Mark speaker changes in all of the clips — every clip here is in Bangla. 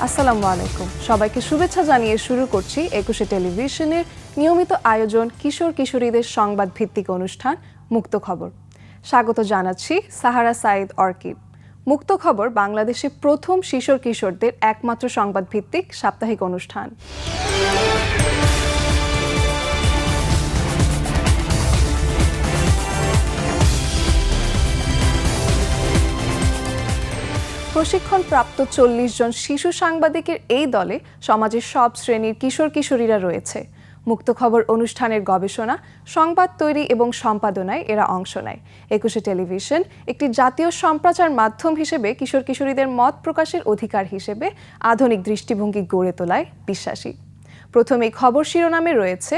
Speaker 1: আসসালামু আলাইকুম, সবাইকে শুভেচ্ছা জানিয়ে শুরু করছি ২১শে টেলিভিশনের নিয়মিত আয়োজন কিশোর কিশোরীদের সংবাদ ভিত্তিক অনুষ্ঠান মুক্ত খবর। স্বাগত জানাচ্ছি সাহারা সাইদ অর্কিড। মুক্ত খবর বাংলাদেশে প্রথম শিশু কিশোরদের একমাত্র সংবাদ ভিত্তিক সাপ্তাহিক অনুষ্ঠান। প্রশিক্ষণপ্রাপ্ত ৪০ জন শিশু সাংবাদিকের এই দলে সমাজের সব শ্রেণীর কিশোর কিশোরীরা রয়েছে। মুক্ত খবর অনুষ্ঠানের গবেষণা, সংবাদ তৈরি এবং সম্পাদনায় এরা অংশ নেয়। ২১শে টেলিভিশন একটি জাতীয় সম্প্রচার মাধ্যম হিসেবে কিশোর কিশোরীদের মত প্রকাশের অধিকার হিসেবে আধুনিক দৃষ্টিভঙ্গি গড়ে তোলায় বিশ্বাসী। প্রথমেই খবর শিরোনামে রয়েছে,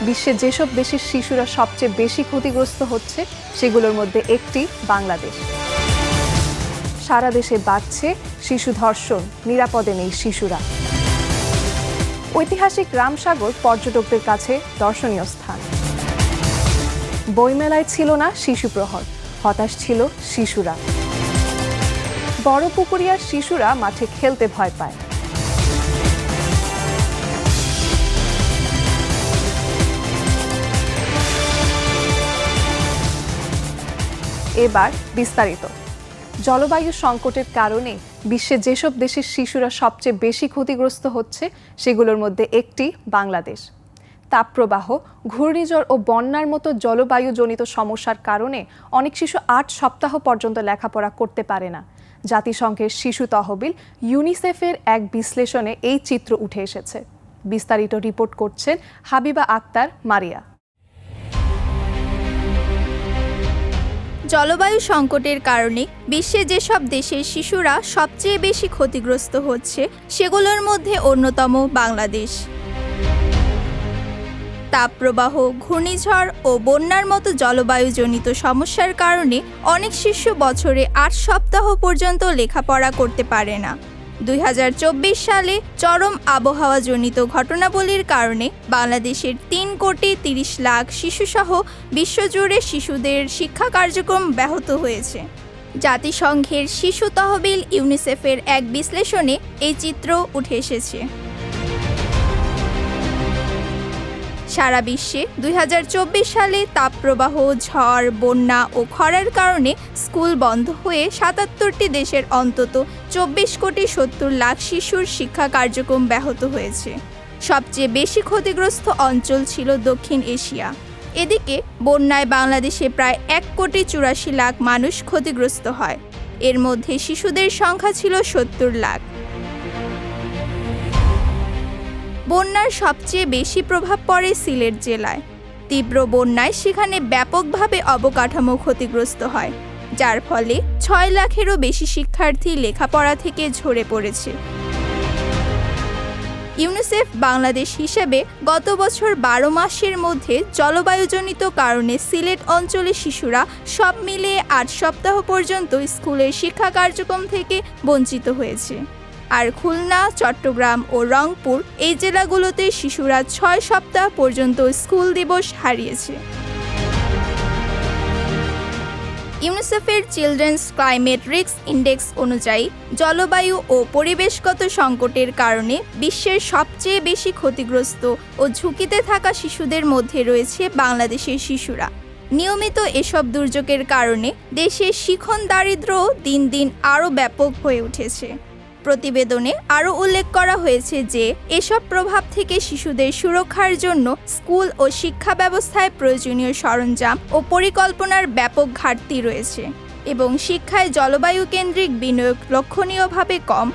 Speaker 1: বিশ্বের যেসব দেশের শিশুরা সবচেয়ে বেশি ক্ষতিগ্রস্ত হচ্ছে সেগুলোর মধ্যে একটি বাংলাদেশ। সারা দেশে বাড়ছে শিশু ধর্ষণ, নিরাপদে নেই শিশুরা। ঐতিহাসিক রামসাগর পর্যটকদের কাছে দর্শনীয় স্থান। বইমেলায় ছিল না শিশু প্রহর, হতাশ ছিল শিশুরা। বড় পুকুরিয়ার শিশুরা মাঠে খেলতে ভয় পায়। এবার বিস্তারিত। জলবায়ু সংকটের কারণে বিশ্বের যেসব দেশের শিশুরা সবচেয়ে বেশি ক্ষতিগ্রস্ত হচ্ছে সেগুলোর মধ্যে একটি বাংলাদেশ। তাপপ্রবাহ, ঘূর্ণিঝড় ও বন্যার মতো জলবায়ুজনিত সমস্যার কারণে অনেক শিশু ৮ সপ্তাহ পর্যন্ত লেখাপড়া করতে পারে না। জাতিসংঘের শিশু তহবিল ইউনিসেফের এক বিশ্লেষণে এই চিত্র উঠে এসেছে। বিস্তারিত রিপোর্ট করছেন হাবিবা আক্তার মারিয়া।
Speaker 2: জলবায়ু সংকটের কারণে বিশ্বে যেসব দেশের শিশুরা সবচেয়ে বেশি ক্ষতিগ্রস্ত হচ্ছে সেগুলোর মধ্যে অন্যতম বাংলাদেশ। তাপপ্রবাহ, ঘূর্ণিঝড় ও বন্যার মতো জলবায়ুজনিত সমস্যার কারণে অনেক শিশু বছরে ৮ সপ্তাহ পর্যন্ত লেখাপড়া করতে পারে না। ২০২৪ সালে চরম আবহাওয়াজনিত ঘটনাবলীর কারণে বাংলাদেশের ৩,৩০,০০,০০০ শিশুসহ বিশ্বজুড়ে শিশুদের শিক্ষা কার্যক্রম ব্যাহত হয়েছে। জাতিসংঘের শিশু তহবিল ইউনিসেফের এক বিশ্লেষণে এই চিত্র উঠে এসেছে। সারা বিশ্বে ২০২৪ সালে তাপপ্রবাহ, ঝড়, বন্যা ও খরার কারণে স্কুল বন্ধ হয়ে ৭৭টি দেশের অন্তত ২৪,৭০,০০,০০০ শিশুর শিক্ষা কার্যক্রম ব্যাহত হয়েছে। সবচেয়ে বেশি ক্ষতিগ্রস্ত অঞ্চল ছিল দক্ষিণ এশিয়া। এদিকে বন্যায় বাংলাদেশে প্রায় ১,৮৪,০০,০০০ মানুষ ক্ষতিগ্রস্ত হয়। এর মধ্যে শিশুদের সংখ্যা ছিল ৭০,০০,০০০। বন্যার সবচেয়ে বেশি প্রভাব পড়ে সিলেট জেলায়। তীব্র বন্যায় সেখানে ব্যাপকভাবে অবকাঠামো ক্ষতিগ্রস্ত হয়, যার ফলে ৬ লাখেরও বেশি শিক্ষার্থী লেখাপড়া থেকে ঝরে পড়েছে। ইউনিসেফ বাংলাদেশ হিসেবে গত বছর ১২ মাসের মধ্যে জলবায়ুজনিত কারণে সিলেট অঞ্চলের শিশুরা সব মিলিয়ে ৮ সপ্তাহ পর্যন্ত স্কুলের শিক্ষা কার্যক্রম থেকে বঞ্চিত হয়েছে। আর খুলনা, চট্টগ্রাম ও রংপুর এই জেলাগুলোতে শিশুরা ৬ সপ্তাহ পর্যন্ত স্কুল দিবস হারিয়েছে। ইউনিসেফের চিলড্রেন্স ক্লাইমেট রিস্ক ইন্ডেক্স অনুযায়ী জলবায়ু ও পরিবেশগত সংকটের কারণে বিশ্বের সবচেয়ে বেশি ক্ষতিগ্রস্ত ও ঝুঁকিতে থাকা শিশুদের মধ্যে রয়েছে বাংলাদেশের শিশুরা। নিয়মিত এসব দুর্যোগের কারণে দেশের শিখন দারিদ্র্য দিন দিন আরও ব্যাপক হয়ে উঠেছে। প্রতিবেদনে আরও উল্লেখ করা হয়েছে যে এসব প্রভাব থেকে শিশুদের সুরক্ষার জন্য স্কুল ও শিক্ষা ব্যবস্থায় প্রয়োজনীয় সরঞ্জাম ও পরিকল্পনার ব্যাপক ঘাটতি রয়েছে এবং শিক্ষায় জলবায়ু কেন্দ্রিক বিনিয়োগ লক্ষণীয়ভাবে কম।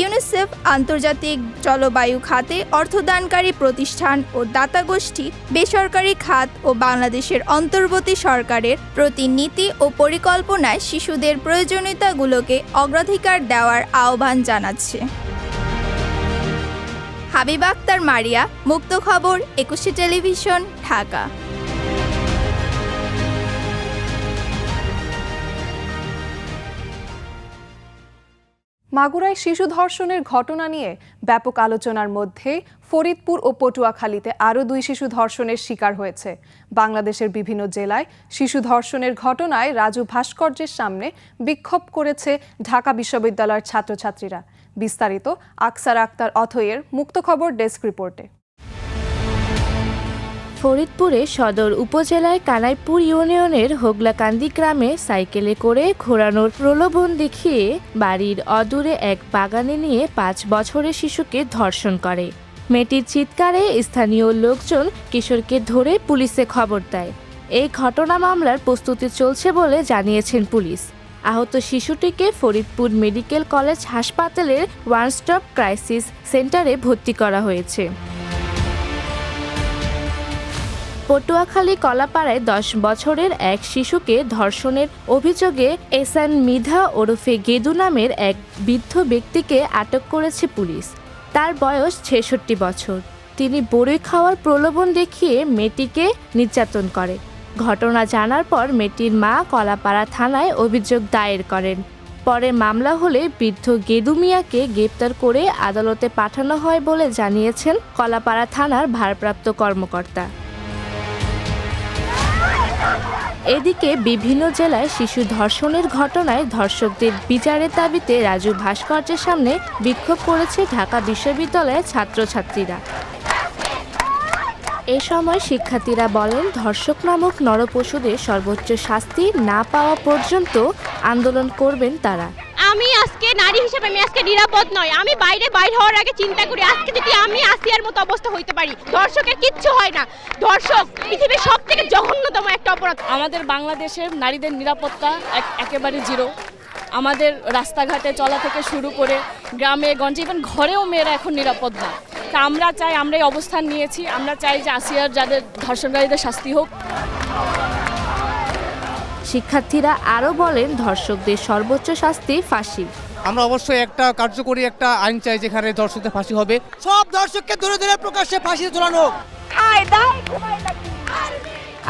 Speaker 2: ইউনিসেফ আন্তর্জাতিক জলবায়ু খাতে অর্থদানকারী প্রতিষ্ঠান ও দাতাগোষ্ঠী, বেসরকারি খাত ও বাংলাদেশের অন্তর্বর্তী সরকারের প্রতি নীতি ও পরিকল্পনায় শিশুদের প্রয়োজনীয়তাগুলোকে অগ্রাধিকার দেওয়ার আহ্বান জানাচ্ছে। হাবিবা আক্তার মারিয়া, মুক্ত খবর, ২১শে টেলিভিশন, ঢাকা।
Speaker 1: মাগুরায় শিশু ধর্ষণের ঘটনা নিয়ে ব্যাপক আলোচনার মধ্যে ফরিদপুর ও পটুয়াখালীতে আরও 2 শিশু ধর্ষণের শিকার হয়েছে। বাংলাদেশের বিভিন্ন জেলায় শিশু ধর্ষণের ঘটনায় রাজু ভাস্কর্যের সামনে বিক্ষোভ করেছে ঢাকা বিশ্ববিদ্যালয়ের ছাত্রছাত্রীরা। বিস্তারিত আকসার আক্তার অথয়ের মুক্ত খবর ডেস্ক রিপোর্টে।
Speaker 3: ফরিদপুরে সদর উপজেলায় কানাইপুর ইউনিয়নের হোগলাকান্দি গ্রামে সাইকেলে করে ঘোরানোর প্রলোভন দেখিয়ে বাড়ির অদূরে এক বাগানে নিয়ে 5 বছরের শিশুকে ধর্ষণ করে। মেয়েটির চিৎকারে স্থানীয় লোকজন কিশোরকে ধরে পুলিশে খবর দেয়। এই ঘটনা মামলার প্রস্তুতি চলছে বলে জানিয়েছেন পুলিশ। আহত শিশুটিকে ফরিদপুর মেডিকেল কলেজ হাসপাতালের ওয়ান স্টপ ক্রাইসিস সেন্টারে ভর্তি করা হয়েছে। পটুয়াখালী কলাপাড়ায় 10 বছরের এক শিশুকে ধর্ষণের অভিযোগে এসান মিধা ওরফে গেদু নামের এক বৃদ্ধ ব্যক্তিকে আটক করেছে পুলিশ। তার বয়স 66 বছর। তিনি বড়ই খাওয়ার প্রলোভন দেখিয়ে মেয়েটিকে নির্যাতন করে। ঘটনা জানার পর মেয়েটির মা কলাপাড়া থানায় অভিযোগ দায়ের করেন। পরে মামলা হলে বৃদ্ধ গেদু মিয়াকে গ্রেপ্তার করে আদালতে পাঠানো হয় বলে জানিয়েছেন কলাপাড়া থানার ভারপ্রাপ্ত কর্মকর্তা। এদিকে বিভিন্ন জেলায় শিশু ধর্ষণের ঘটনায় ধর্ষকদের বিচারের দাবিতে রাজু ভাস্কর্যের সামনে বিক্ষোভ করেছে ঢাকা বিশ্ববিদ্যালয়ের ছাত্রছাত্রীরা। এ সময় শিক্ষার্থীরা বলেন, ধর্ষক নামক নরপশুদের সর্বোচ্চ শাস্তি না পাওয়া পর্যন্ত আন্দোলন করবেন তারা।
Speaker 4: আমি আজকে নারী হিসেবে আমি আজকে নিরাপদ নয়। আমি বাইরে হওয়ার আগে চিন্তা করি আজকে যদি আমি আসিয়ার মতো অবস্থা হইতে পারি। ধর্ষকের কিচ্ছু হয় না। ধর্ষক পৃথিবীর সবথেকে জঘন্যতম একটা অপরাধ।
Speaker 5: আমাদের বাংলাদেশের নারীদের নিরাপত্তা একেবারে জিরো। আমাদের রাস্তাঘাটে চলা থেকে শুরু করে গ্রামে গঞ্জে ইভেন ঘরেও মেয়েরা এখন নিরাপদ না। তা আমরা চাই, আমরা এই অবস্থান নিয়েছি, আমরা চাই যে আসিয়ার যাদের ধর্ষণকারীদের শাস্তি হোক।
Speaker 3: শিক্ষার্থীরা আরও বলেন, ধর্ষকদের সর্বোচ্চ শাস্তি ফাঁসি।
Speaker 6: আমরা অবশ্যই একটা কার্যকরী একটা আইন চাই যেখানে ধর্ষকদের ফাঁসি হবে।
Speaker 7: সব ধর্ষককে ধরে ধরে প্রকাশ্যে ফাঁসিতে ঝোলানো।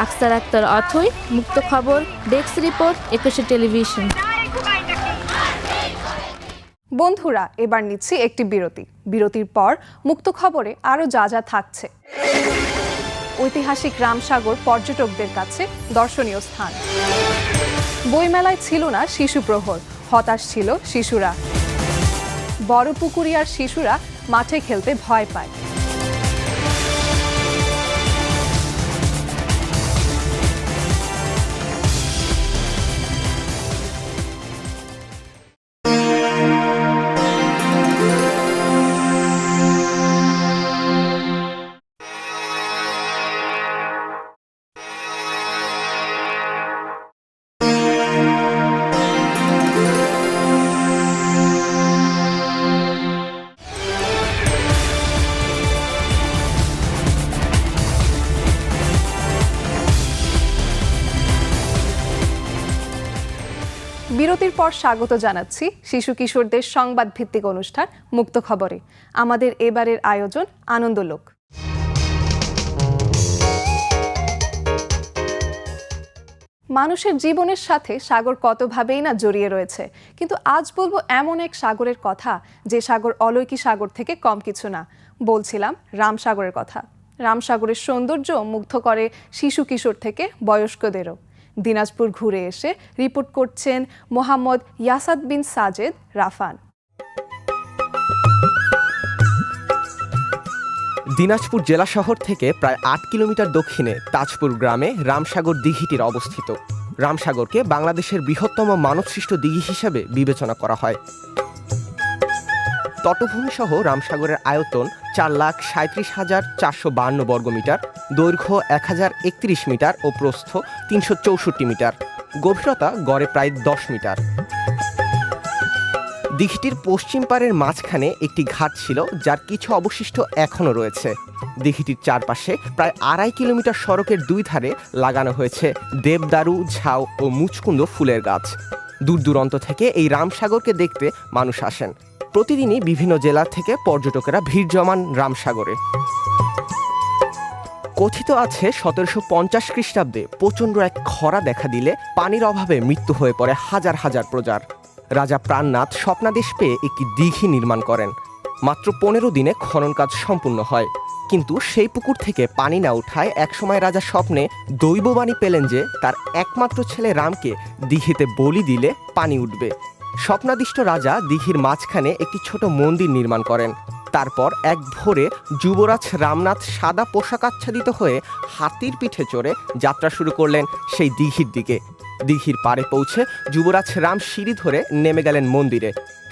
Speaker 3: আকসার আক্তার অথই, মুক্ত খবর ডেস্ক রিপোর্ট, 21 টেলিভিশন।
Speaker 1: বন্ধুরা, এবার নিচ্ছি একটি বিরতির পর মুক্ত খবরে আরও যা যা থাকছে। ঐতিহাসিক রামসাগর পর্যটকদের কাছে দর্শনীয় স্থান। বইমেলায় ছিল না শিশু প্রহর, হতাশ ছিল শিশুরা। বড়পুকুরিয়ার শিশুরা মাঠে খেলতে ভয় পায়। বিরতির পর স্বাগত জানাচ্ছি শিশু কিশোরদের সংবাদ ভিত্তিক অনুষ্ঠান মুক্ত খবরে। আমাদের এবারের আয়োজন আনন্দলোক। মানুষের জীবনের সাথে সাগর কতভাবেই না জড়িয়ে রয়েছে, কিন্তু আজ বলবো এমন এক সাগরের কথা যে সাগর অলৌকিক সাগর থেকে কম কিছু না। বলছিলাম রামসাগরের কথা। রামসাগরের সৌন্দর্য মুগ্ধ করে শিশু কিশোর থেকে বয়স্কদেরও। দিনাজপুর ঘুরে এসে রিপোর্ট করছেন মোহাম্মদ ইয়াসাদ বিন সাজেদ রাফান।
Speaker 8: দিনাজপুর জেলা শহর থেকে প্রায় 8 কিলোমিটার দক্ষিণে তাজপুর গ্রামে রামসাগর দিঘিটির অবস্থিত। রামসাগরকে বাংলাদেশের বৃহত্তম মানবসৃষ্ট দিঘি হিসেবে বিবেচনা করা হয়। তটভূমি সহ রামসাগরের আয়তন 4,37,452 বর্গমিটার, দৈর্ঘ্য 1031 মিটার ও প্রস্থ 364 মিটার, গভীরতা গড়ে প্রায় 10 মিটার। দিঘিটির পশ্চিম পাড়ের মাঝখানে একটি ঘাট ছিল, যার কিছু অবশিষ্ট এখনও রয়েছে। দিঘিটির চারপাশে প্রায় 2.5 কিলোমিটার সড়কের 2 ধারে লাগানো হয়েছে দেবদারু, ঝাউ ও মুচকুন্দ ফুলের গাছ। দূর দূরান্ত থেকে এই রামসাগরকে দেখতে মানুষ আসেন। প্রতিদিনই বিভিন্ন জেলা থেকে পর্যটকেরা ভিড় জমান রামসাগরে। কথিত আছে 1750 খ্রিস্টাব্দে প্রচণ্ড এক খরা দেখা দিলে পানির অভাবে মৃত্যু হয়ে পড়ে হাজার হাজার প্রজার। রাজা প্রাণনাথ স্বপ্নাদেশ পেয়ে একটি দিঘি নির্মাণ করেন। মাত্র 15 দিনে খনন কাজ সম্পূর্ণ হয়। কিন্তু সেই পুকুর থেকে পানি না উঠায় একসময় রাজা স্বপ্নে দৈববাণী পেলেন যে তার একমাত্র ছেলে রামকে দিঘিতে বলি দিলে পানি উঠবে। স্বপ্নাদিষ্ট রাজা দিঘির মাঝখানে একটি ছোট মন্দির নির্মাণ করেন। তারপর এক ভোরে যুবরাজ রামনাথ সাদা পোশাকাচ্ছাদিত হয়ে হাতির পিঠে চড়ে যাত্রা শুরু করলেন সেই দিঘির দিকে। দিঘির পাড়ে পৌঁছে যুবরাজ রাম সিঁড়ি ধরে নেমে গেলেন মন্দিরে।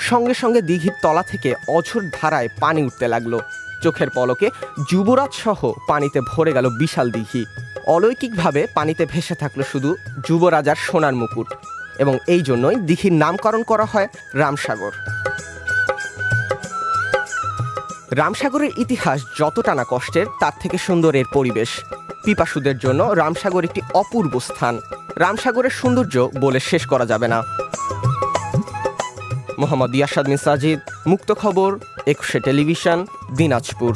Speaker 8: সঙ্গে সঙ্গে দিঘির তলা থেকে অঝোর ধারায় পানি উঠতে লাগলো। চোখের পলকে যুবরাজ সহ পানিতে ভরে গেল বিশাল দিঘি। অলৌকিকভাবে পানিতে ভেসে থাকলো শুধু যুবরাজার সোনার মুকুট, এবং এই জন্যই দিঘির নামকরণ করা হয় রামসাগর। রামসাগরের ইতিহাস যতটা না কষ্টের, তার থেকে সুন্দর এর পরিবেশ। পিপাসুদের জন্য রামসাগর একটি অপূর্ব স্থান। রামসাগরের সৌন্দর্য বলে শেষ করা যাবে না। মোহাম্মদ ইয়াসাদ মিন সাজিদ, মুক্ত খবর, 21 টেলিভিশন, দিনাজপুর।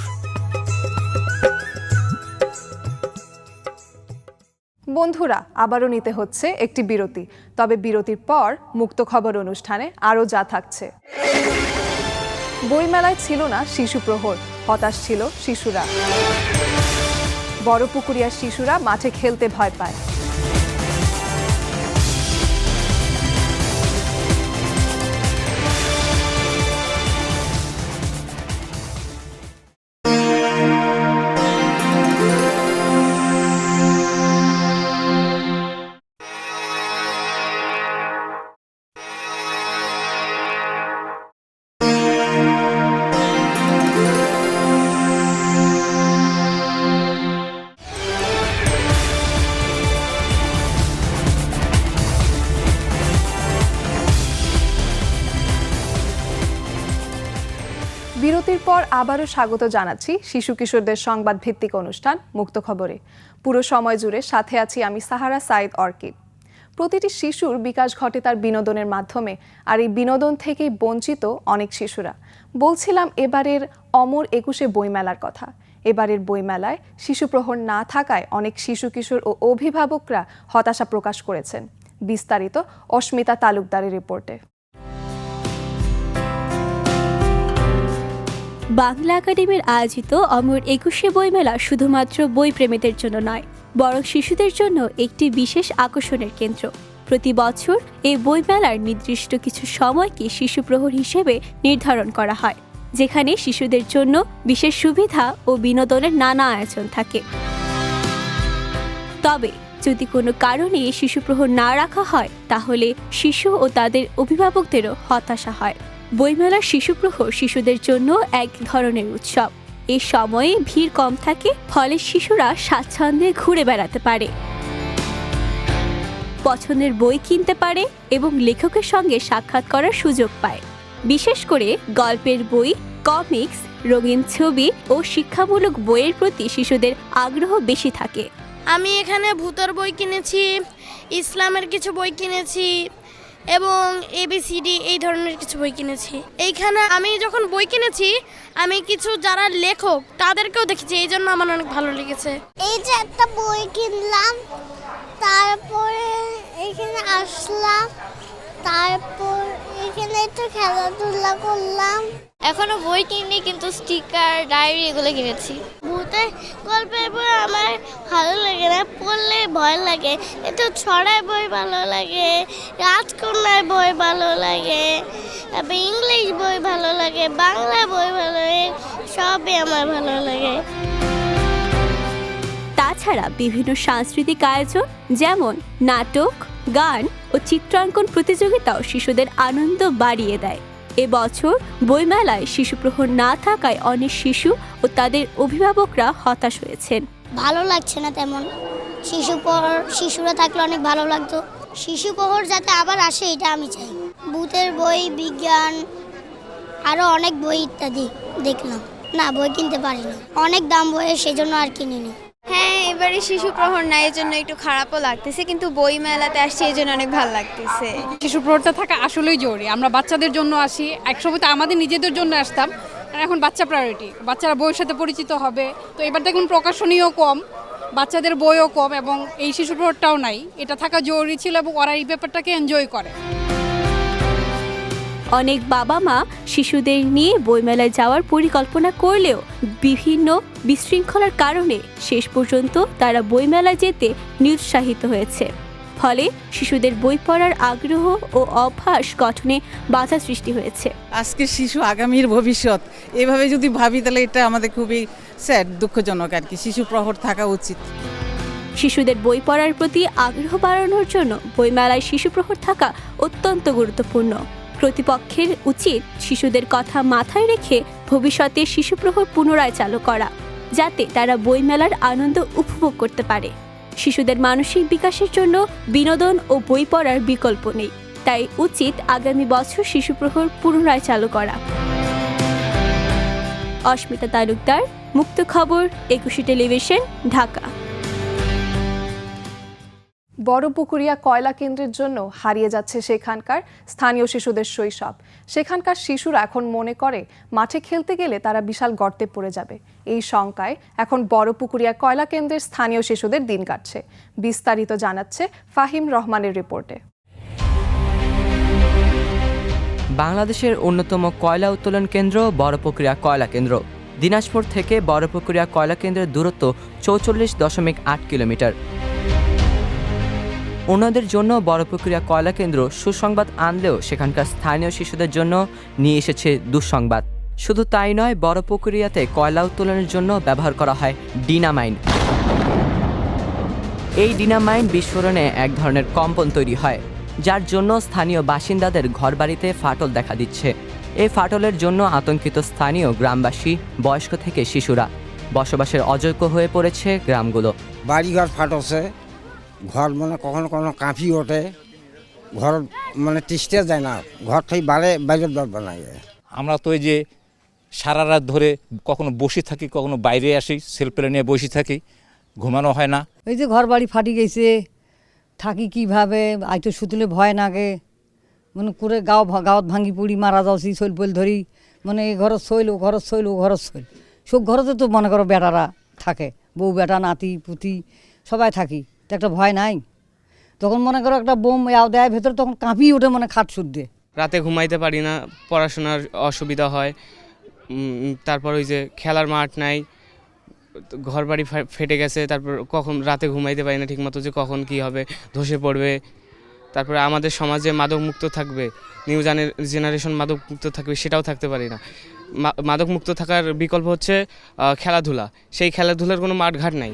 Speaker 1: বন্ধুরা, আবারও নিতে হচ্ছে একটি বিরতি। তবে বিরতির পর মুক্ত খবর অনুষ্ঠানে আরও যা থাকছে। বইমেলায় ছিল না শিশু প্রহর, হতাশ ছিল শিশুরা। বড়পুকুরিয়ার শিশুরা মাঠে খেলতে ভয় পায়। বিরতির পর আবারও স্বাগত জানাচ্ছি শিশু কিশোরদের সংবাদ ভিত্তিক অনুষ্ঠান মুক্ত খবরে। পুরো সময় জুড়ে সাথে আছি আমি সাহারা সাইদ অর্কিড। প্রতিটি শিশুর বিকাশ ঘটে তার বিনোদনের মাধ্যমে, আর এই বিনোদন থেকেই বঞ্চিত অনেক শিশুরা। বলছিলাম এবারের অমর 21 বইমেলার কথা। এবারের বইমেলায় শিশু প্রহর না থাকায় অনেক শিশু কিশোর ও অভিভাবকরা হতাশা প্রকাশ করেছেন। বিস্তারিত অস্মিতা তালুকদারের রিপোর্টে।
Speaker 9: বাংলা একাডেমির আয়োজিত অমর 21 বইমেলা শুধুমাত্র বই প্রেমীদের জন্য নয়, বরং শিশুদের জন্য একটি বিশেষ আকর্ষণের কেন্দ্র। প্রতি বছর এই বইমেলার নির্দিষ্ট কিছু সময়কে শিশু প্রহর হিসেবে নির্ধারণ করা হয়, যেখানে শিশুদের জন্য বিশেষ সুবিধা ও বিনোদনের নানা আয়োজন থাকে। তবে যদি কোনো কারণে এই শিশু প্রহর না রাখা হয়, তাহলে শিশু ও তাদের অভিভাবকদেরও হতাশা হয়। বইমেলার শিশু প্রহর শিশুদের জন্য এক ধরনের উৎসব। এই সময়ে ভিড় কম থাকে, ফলে শিশুরা স্বাচ্ছন্দ্যে ঘুরে বেড়াতে পারে, পছন্দের বই কিনতে পারে এবং লেখকের সঙ্গে সাক্ষাৎ করার সুযোগ পায়। বিশেষ করে গল্পের বই, কমিক্স, রঙিন ছবি ও শিক্ষামূলক বইয়ের প্রতি শিশুদের আগ্রহ বেশি থাকে।
Speaker 10: আমি এখানে ভূতের বই কিনেছি, ইসলামের কিছু বই কিনেছি এবং ABCD এই ধরনের কিছু বই কিনেছি। এইখানে আমি যখন বই কিনেছি, আমি কিছু যারা লেখক তাদেরকেও দেখেছি, এই জন্য আমার অনেক ভালো লেগেছে।
Speaker 11: এই যে একটা বই কিনলাম, তারপরে এখানে আসলাম, তারপর এখানে একটু খেলাধুলা করলাম।
Speaker 10: এখনো বই কিনি, কিন্তু স্টিকার, ডায়েরি এগুলো কিনেছি।
Speaker 11: ভূতের গল্পের বই আমার ভালো লাগে না, পড়লে ভয় লাগে। একটু ছড়ায় বই ভালো লাগে, রাজকন্যার বই ভালো লাগে, তারপর ইংলিশ বই ভালো লাগে, বাংলা বই ভালো লাগে, সবই আমার ভালো লাগে।
Speaker 9: তাছাড়া বিভিন্ন সাংস্কৃতিক আয়োজন যেমন নাটক, গান ও চিত্রাঙ্কন প্রতিযোগিতাও শিশুদের আনন্দ বাড়িয়ে দেয়। এবছর বইমেলায় শিশু প্রহর না থাকায় অনেক শিশু ও তাদের অভিভাবকরা হতাশ হয়েছেন।
Speaker 11: ভালো লাগছে না তেমন। শিশুরা থাকলে অনেক ভালো লাগতো। শিশু প্রহর যাতে আবার আসে, এটা আমি চাই। ভূতের বই, বিজ্ঞান, আরও অনেক বই ইত্যাদি দেখলাম। না, বই কিনতে পারিনি, অনেক দাম বইয়ের, সেজন্য আর কিনিনি।
Speaker 10: হ্যাঁ, এবারে শিশু প্রহর নাই, এই জন্য একটু খারাপও লাগতেছে, কিন্তু বই মেলাতে আসছি এই জন্য অনেক ভালো লাগতেছে।
Speaker 5: শিশু প্রহরটা থাকা আসলেই জরুরি। আমরা বাচ্চাদের জন্য আসি, একসময় তো আমাদের নিজেদের জন্য আসতাম, আর এখন বাচ্চা প্রায়োরিটি। বাচ্চারা বইয়ের সাথে পরিচিত হবে। তো এবার দেখুন প্রকাশনীও কম, বাচ্চাদের বইও কম, এবং এই শিশু প্রহরটাও নাই। এটা থাকা জরুরি ছিল এবং ওরা এই ব্যাপারটাকে এনজয় করে।
Speaker 9: অনেক বাবা মা শিশুদের নিয়ে বইমেলায় যাওয়ার পরিকল্পনা করলেও বিভিন্ন বিশৃঙ্খলার কারণে শেষ পর্যন্ত তারা বইমেলায় যেতে নিরুৎসাহিত হয়েছে। ফলে শিশুদের বই পড়ার আগ্রহ ও অভ্যাস গঠনে বাধা সৃষ্টি হয়েছে।
Speaker 12: আজকের শিশু আগামীর ভবিষ্যৎ, এভাবে যদি ভাবি তাহলে এটা আমাদের খুবই স্যাড, দুঃখজনক আর কি। শিশু প্রহর থাকা উচিত।
Speaker 9: শিশুদের বই পড়ার প্রতি আগ্রহ বাড়ানোর জন্য বইমেলায় শিশু প্রহর থাকা অত্যন্ত গুরুত্বপূর্ণ। প্রতিপক্ষের উচিত শিশুদের কথা মাথায় রেখে ভবিষ্যতে শিশু প্রহর পুনরায় চালু করা, যাতে তারা বইমেলার আনন্দ উপভোগ করতে পারে। শিশুদের মানসিক বিকাশের জন্য বিনোদন ও বই পড়ার বিকল্প নেই, তাই উচিত আগামী বছর শিশু প্রহর পুনরায় চালু করা। অস্মিতা তালুকদার, মুক্ত খবর, 21 টেলিভিশন, ঢাকা।
Speaker 1: বড়পুকুরিয়া কয়লা কেন্দ্রের জন্য হারিয়ে যাচ্ছে সেখানকার স্থানীয় শিশুদের শৈশব। সেখানকার শিশুরা এখন মনে করে মাঠে খেলতে গেলে তারা বিশাল গর্তে পড়ে যাবে। এই শঙ্কায় এখন বড়পুকুরিয়া কয়লা কেন্দ্রের স্থানীয় শিশুদের দিন কাটছে। বিস্তারিত জানাচ্ছে ফাহিম রহমানের রিপোর্টে।
Speaker 13: বাংলাদেশের অন্যতম কয়লা উত্তোলন কেন্দ্র বড়পুকুরিয়া কয়লা কেন্দ্র। দিনাজপুর থেকে বড়পুকুরিয়া কয়লা কেন্দ্রের দূরত্ব 44.8 কিলোমিটার। অন্যদের জন্য বড়পুকুরিয়া কয়লা কেন্দ্র সুসংবাদ আনলেও সেখানকার স্থানীয় শিশুদের জন্য নিয়ে এসেছে দুঃসংবাদ। শুধু তাই নয়, বড়পুকুরিয়াতে কয়লা উত্তোলনের জন্য ব্যবহার করা হয় ডিনামাইন। এই ডিনামাইন বিস্ফোরণে এক ধরনের কম্পন তৈরি হয়, যার জন্য স্থানীয় বাসিন্দাদের ঘরবাড়িতে ফাটল দেখা দিচ্ছে। এই ফাটলের জন্য আতঙ্কিত স্থানীয় গ্রামবাসী, বয়স্ক থেকে শিশুরা। বসবাসের অযোগ্য হয়ে পড়েছে গ্রামগুলো।
Speaker 14: বাড়িঘর ফাটছে, ঘর মানে কখনো কখনো কাঁপি ওঠে, ঘর মানে টিসতে যায় না, ঘর থেকে বাইরের দরকার নাই।
Speaker 15: আমরা তো এই যে সারা রাত ধরে কখনো বসে থাকি, কখনো বাইরে আসি, সেলফেলে নিয়ে বসে থাকি, ঘুমানো হয় না।
Speaker 16: এই যে ঘর বাড়ি ফাটি গেছে, থাকি কিভাবে, আইতো সুতুলে ভয় নাগে, মানে করে গাঁৱত ভাঙি পড়ি মারা যাচ্ছি, শৈল পৈল ধরি, মানে এই ঘর শৈল ও ঘর শৈল ও ঘর শৈল। সব ঘরতে তো মনে করো বেটারা থাকে, বউ বেটা নাতি পুতি সবাই থাকি, তো একটা ভয় নাই। তখন মনে করো একটা বোম দেয় ভেতরে, তখন কাঁপি ওঠে, মানে খাট শুদ্ধে।
Speaker 17: রাতে ঘুমাইতে পারি না, পড়াশোনার অসুবিধা হয়। তারপর ওই যে খেলার মাঠ নাই, ঘর বাড়ি ফেটে গেছে, তারপর কখন রাতে ঘুমাইতে পারি না ঠিকমতো, যে কখন কি হবে, ধসে পড়বে। তারপরে আমাদের সমাজে মাদকমুক্ত থাকবে, নিউ জেনারেশন মাদকমুক্ত থাকবে, সেটাও থাকতে পারি না। মাদকমুক্ত থাকার বিকল্প হচ্ছে খেলাধুলা, সেই খেলাধুলার কোনো মাঠঘাট নাই।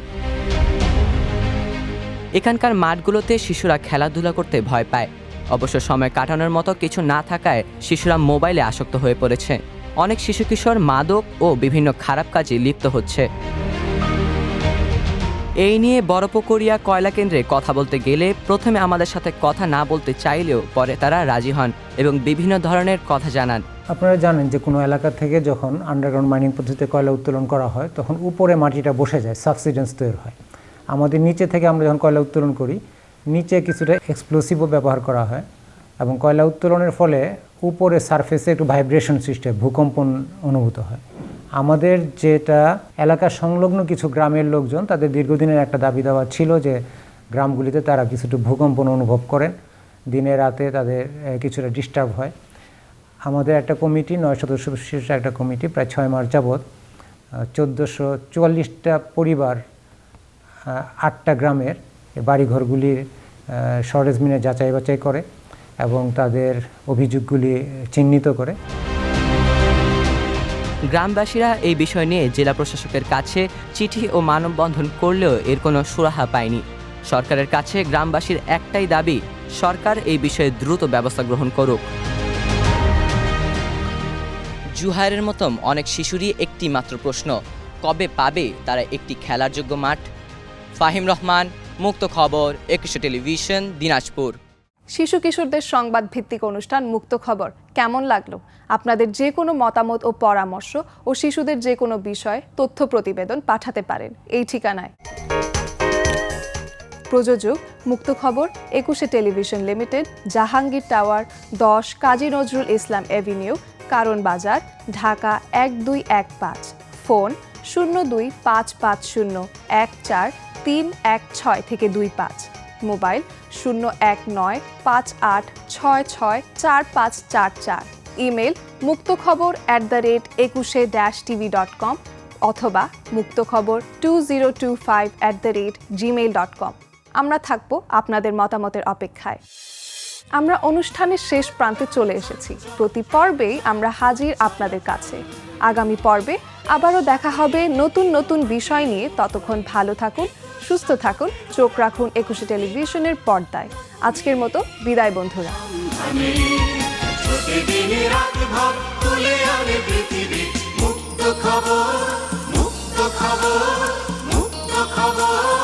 Speaker 13: এখানকার মাঠগুলোতে শিশুরা খেলাধুলা করতে ভয় পায়। অবশ্য সময় কাটানোর মতো কিছু না থাকায় শিশুরা মোবাইলে আসক্ত হয়ে পড়েছে। অনেক শিশু কিশোর মাদক ও বিভিন্ন খারাপ কাজে লিপ্ত হচ্ছে। এই নিয়ে বড়পুকুরিয়া কয়লা কেন্দ্রে কথা বলতে গেলে প্রথমে আমাদের সাথে কথা না বলতে চাইলেও পরে তারা রাজি হন এবং বিভিন্ন ধরনের কথা জানান।
Speaker 18: আপনারা জানেন যে কোনো এলাকা থেকে যখন আন্ডারগ্রাউন্ড মাইনিং পদ্ধতিতে কয়লা উত্তোলন করা হয়, তখন উপরে মাটিটা বসে যায়, সাবসিডেন্স তৈরি হয়। আমাদের নিচে থেকে আমরা যখন কয়লা উত্তোলন করি, নিচে কিছুটা এক্সপ্লোসিভও ব্যবহার করা হয়, এবং কয়লা উত্তোলনের ফলে উপরে সারফেসে একটু ভাইব্রেশন সৃষ্টি, ভূকম্পন অনুভূত হয়। আমাদের যেটা এলাকা সংলগ্ন কিছু গ্রামের লোকজন, তাদের দীর্ঘদিনের একটা দাবি দাওয়া ছিল যে গ্রামগুলিতে তারা কিছুটা ভূকম্পন অনুভব করেন, দিনে রাতে তাদের কিছুটা ডিস্টার্ব হয়। আমাদের একটা কমিটি, 9 সদস্য বিশিষ্ট একটা কমিটি, প্রায় 6 মাস যাবৎ 1444টা পরিবার, 8টা গ্রামের বাড়িঘরগুলির সরেজমিনে যাচাই বাছাই করে এবং তাদের অভিযোগগুলি চিহ্নিত করে।
Speaker 13: গ্রামবাসীরা এই বিষয় নিয়ে জেলা প্রশাসকের কাছে চিঠি ও মানববন্ধন করলেও এর কোনো সুরাহা পায়নি। সরকারের কাছে গ্রামবাসীর একটাই দাবি, সরকার এই বিষয়ে দ্রুত ব্যবস্থা গ্রহণ করুক। জুহাইরের মতো অনেক শিশুরই একটি মাত্র প্রশ্ন, কবে পাবে তারা একটি খেলার যোগ্য মাঠ? ফাহিম রহমান, মুক্ত খবর, 21 টেলিভিশন, দিনাজপুর।
Speaker 1: শিশু কিশোরদের সংবাদ ভিত্তিক অনুষ্ঠান মুক্ত খবর কেমন লাগলো? আপনাদের যে কোনো মতামত ও পরামর্শ ও শিশুদের যে কোনো বিষয় তথ্য প্রতিবেদন পাঠাতে পারেন এই ঠিকানায়। প্রযোজক মুক্ত খবর, 21 television limited, Jahangir tower, 10 Kazi Nazrul Islam Avenue, কারণ বাজার, ঢাকা 1215। ফোন 0255014316316 থেকে 25। মোবাইল 01958664544। ইমেল muktokhabor@21se-tv.com অথবা মুক্তখবর 2025@gmail.com। আমরা থাকবো আপনাদের মতামতের অপেক্ষায়। আমরা অনুষ্ঠানের শেষ প্রান্তে চলে এসেছি। প্রতি পর্বেই আমরা হাজির আপনাদের কাছে। আগামী পর্বে আবারও দেখা হবে নতুন নতুন বিষয় নিয়ে। ততক্ষণ ভালো থাকুন, সুস্থ থাকুন, চোখ রাখুন 21 টেলিভিশনের পর্দায়। আজকের মতো বিদায় বন্ধুরা।
Speaker 19: মুক্ত খবর